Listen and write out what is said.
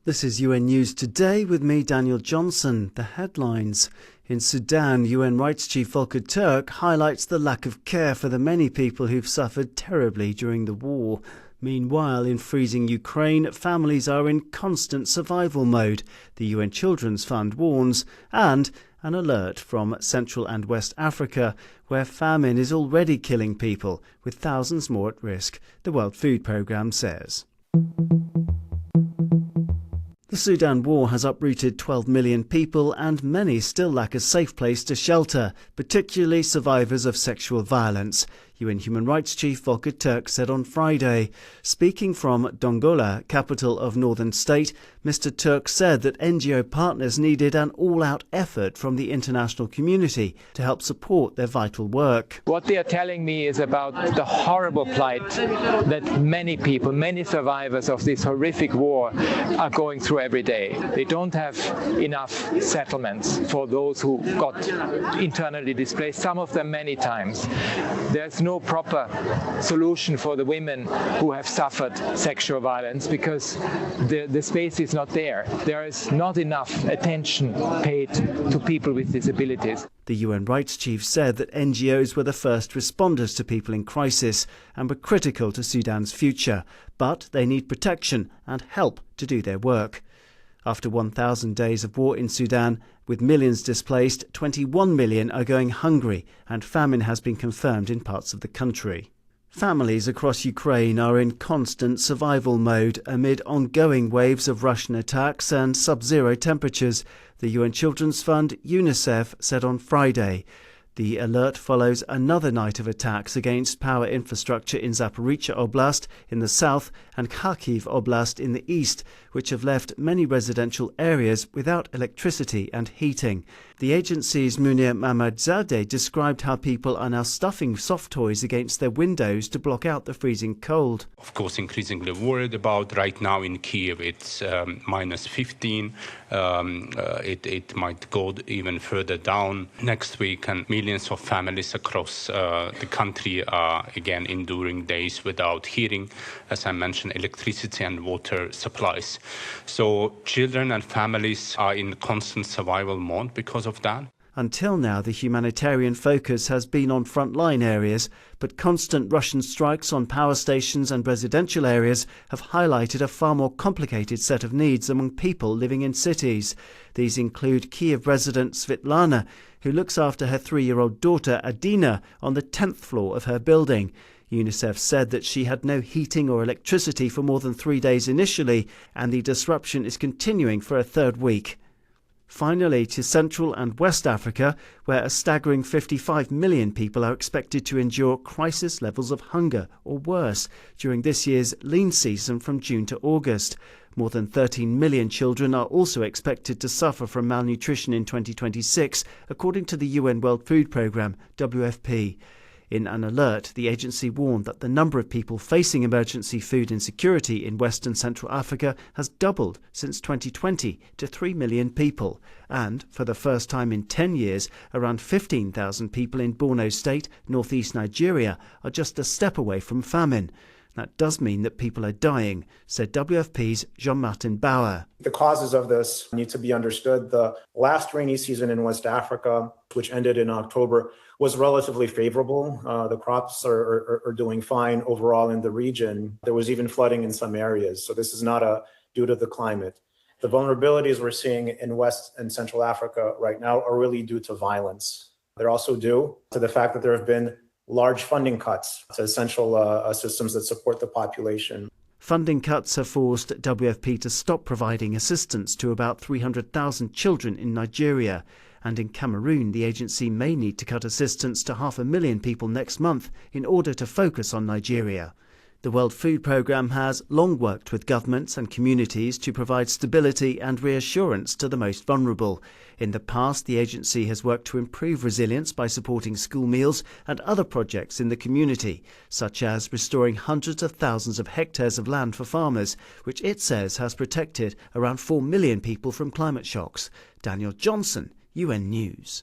This is UN News Today with me, Daniel Johnson. The headlines. In Sudan, UN Rights Chief Volker Turk highlights the lack of care for the many people who've suffered terribly during the war. Meanwhile, in freezing Ukraine, families are in constant survival mode, the UN Children's Fund warns, and an alert from Central and West Africa, where famine is already killing people, with thousands more at risk, the World Food Programme says. The Sudan war has uprooted 12 million people and many still lack a safe place to shelter, particularly survivors of sexual violence, UN Human Rights Chief Volker Turk said on Friday. Speaking from Dongola, capital of northern state, Mr. Turk said that NGO partners needed an all-out effort from the international community to help support their vital work. What they are telling me is about the horrible plight that many people, many survivors of this horrific war are going through every day. They don't have enough settlements for those who got internally displaced, some of them many times. There's no proper solution for the women who have suffered sexual violence because the space is not there. There is not enough attention paid to people with disabilities. The UN Rights Chief said that NGOs were the first responders to people in crisis and were critical to Sudan's future, but they need protection and help to do their work. After 1,000 days of war in Sudan, with millions displaced, 21 million are going hungry and famine has been confirmed in parts of the country. Families across Ukraine are in constant survival mode amid ongoing waves of Russian attacks and sub-zero temperatures, the UN Children's Fund, UNICEF, said on Friday. The alert follows another night of attacks against power infrastructure in Zaporizhzhia Oblast in the south and Kharkiv Oblast in the east, which have left many residential areas without electricity and heating. The agency's Munir Mahmadzadeh described how people are now stuffing soft toys against their windows to block out the freezing cold. Of course, increasingly worried about right now in Kiev, it's minus 15. It might go even further down next week, and millions of families across the country are again enduring days without heating, as I mentioned, electricity and water supplies. So children and families are in constant survival mode because of that. Until now, the humanitarian focus has been on frontline areas, but constant Russian strikes on power stations and residential areas have highlighted a far more complicated set of needs among people living in cities. These include Kiev resident Svetlana, who looks after her 3-year-old daughter Adina on the 10th floor of her building. UNICEF said that she had no heating or electricity for more than 3 days initially, and the disruption is continuing for a third week. Finally, to Central and West Africa, where a staggering 55 million people are expected to endure crisis levels of hunger or worse during this year's lean season from June to August. More than 13 million children are also expected to suffer from malnutrition in 2026, according to the UN World Food Programme, WFP. In an alert, the agency warned that the number of people facing emergency food insecurity in West and Central Africa has doubled since 2020 to 3 million people. And, for the first time in 10 years, around 15,000 people in Borno State, northeast Nigeria, are just a step away from famine. That does mean that people are dying, said WFP's Jean-Martin Bauer. The causes of this need to be understood. The last rainy season in West Africa, which ended in October, was relatively favorable. The crops are doing fine overall in the region. There was even flooding in some areas. So this is not due to the climate. The vulnerabilities we're seeing in West and Central Africa right now are really due to violence. They're also due to the fact that there have been large funding cuts to essential systems that support the population. Funding cuts have forced WFP to stop providing assistance to about 300,000 children in Nigeria. And in Cameroon, the agency may need to cut assistance to 500,000 people next month in order to focus on Nigeria. The World Food Programme has long worked with governments and communities to provide stability and reassurance to the most vulnerable. In the past, the agency has worked to improve resilience by supporting school meals and other projects in the community, such as restoring hundreds of thousands of hectares of land for farmers, which it says has protected around 4 million people from climate shocks. Daniel Johnson, UN News.